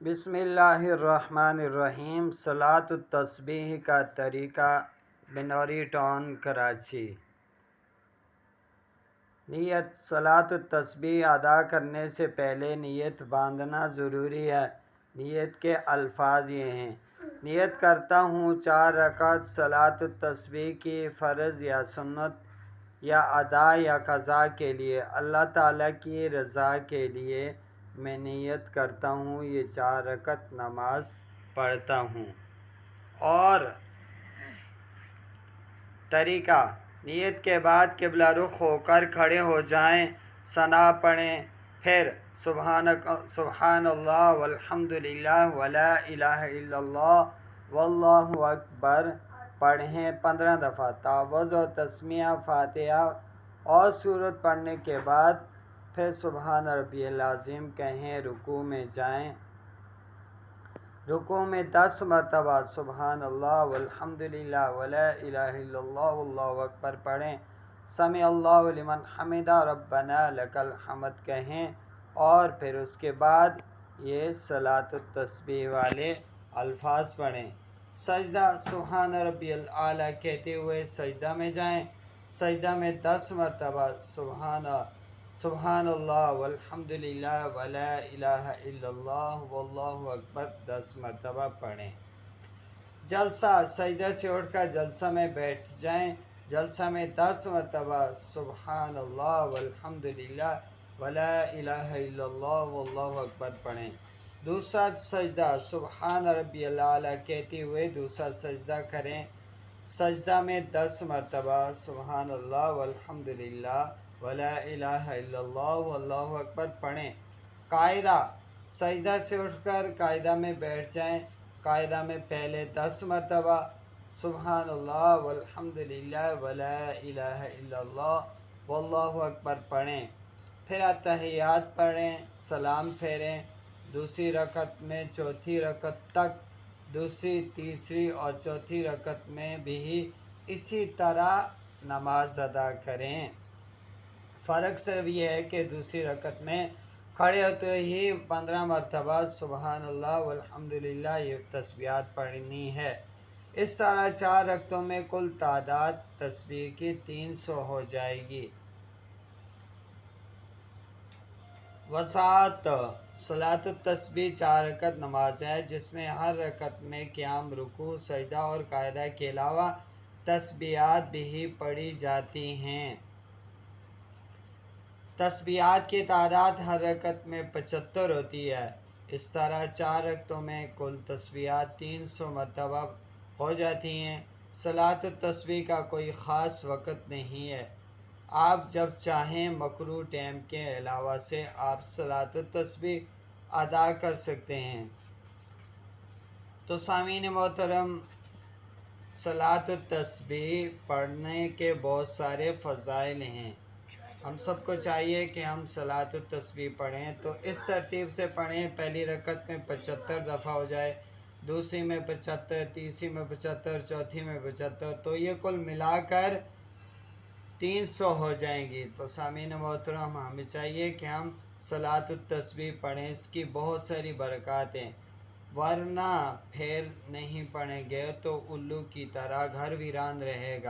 بسم اللہ الرحمن الرحیم۔ صلاۃ التسبیح کا طریقہ بنوری ٹاؤن کراچی۔ نیت: صلاۃ التسبیح ادا کرنے سے پہلے نیت باندھنا ضروری ہے۔ نیت کے الفاظ یہ ہیں: نیت کرتا ہوں 4 رکعت صلاۃ التسبیح کی فرض یا سنت یا ادا یا قضا کے لیے، اللہ تعالیٰ کی رضا کے لیے میں نیت کرتا ہوں، یہ 4 رکعت نماز پڑھتا ہوں۔ اور طریقہ: نیت کے بعد قبلہ رخ ہو کر کھڑے ہو جائیں، ثنا پڑھیں، پھر سبحان اللہ والحمد للہ ولا الہ الا اللہ واللہ اکبر پڑھیں 15 دفعہ۔ تعوذ و تسمیہ فاتحہ اور سورت پڑھنے کے بعد پھر سبحان ربی العظیم کہیں۔ رکوع میں جائیں، رکوع میں 10 مرتبہ سبحان اللہ والحمد للہ ولا الہ الا اللہ واللہ اکبر پڑھیں، سمع اللہ لمن حمدہ ربنا لک الحمد کہیں، اور پھر اس کے بعد یہ صلاۃ التسبیح والے الفاظ پڑھیں۔ سجدہ: سبحان ربی الاعلیٰ کہتے ہوئے سجدہ میں جائیں، سجدہ میں 10 مرتبہ سبحان اللہ والحمد للہ ولا الہ الا اللہ واللہ اکبر 10 مرتبہ پڑھیں۔ جلسہ: سجدہ سے اٹھ کر جلسہ میں بیٹھ جائیں، جلسہ میں 10 مرتبہ سبحان اللہ والحمد للہ ولا الہ الا اللہ واللہ اکبر پڑھیں۔ دوسرا سجدہ: سبحان ربی الاعلیٰ کہتے ہوئے دوسرا سجدہ کریں، سجدہ میں 10 مرتبہ سبحان اللہ والحمد للہ ولا الہ الا اللہ واللہ اکبر پڑھیں۔ قاعدہ: سجدہ سے اٹھ کر قاعدہ میں بیٹھ جائیں، قاعدہ میں پہلے 10 مرتبہ سبحان اللہ والحمد للہ ولا الہ الا اللہ واللہ اکبر پڑھیں، پھر اتحیات پڑھیں، سلام پھیریں، دوسری رکعت میں چوتھی رکعت تک، دوسری تیسری اور چوتھی رکعت میں بھی اسی طرح نماز ادا کریں۔ فرق صرف یہ ہے کہ دوسری رکعت میں کھڑے ہوتے ہی 15 مرتبہ سبحان اللہ والحمد للہ یہ تسبیحات پڑھنی ہے۔ اس طرح 4 رکعتوں میں کل تعداد تسبیح کی 300 ہو جائے گی۔ وضاحت: صلاۃ التسبیح 4 رکعت نماز ہے جس میں ہر رکعت میں قیام، رکوع، سجدہ اور قاعدہ کے علاوہ تسبیحات بھی پڑھی جاتی ہیں۔ تسبیحات کی تعداد ہر رکعت میں 75 ہوتی ہے۔ اس طرح 4 رکعتوں میں کل تسبیحات 300 مرتبہ ہو جاتی ہیں۔ صلاۃ التسبیح کا کوئی خاص وقت نہیں ہے، آپ جب چاہیں مکروہ ٹائم کے علاوہ سے آپ صلاۃ التسبیح ادا کر سکتے ہیں۔ تو سامعین محترم، صلاۃ التسبیح پڑھنے کے بہت سارے فضائل ہیں۔ ہم سب کو چاہیے کہ ہم صلاۃ التسبیح پڑھیں تو اس ترتیب سے پڑھیں: پہلی رکعت میں 75 دفعہ ہو جائے، دوسری میں 75، تیسری میں 75، چوتھی میں 75، تو یہ کل ملا کر 300 ہو جائیں گی۔ تو سامعین محترم، ہمیں چاہیے کہ ہم صلاۃ التسبیح پڑھیں، اس کی بہت ساری برکات ہیں، ورنہ پھر نہیں پڑھیں گے تو الو کی طرح گھر ویران رہے گا۔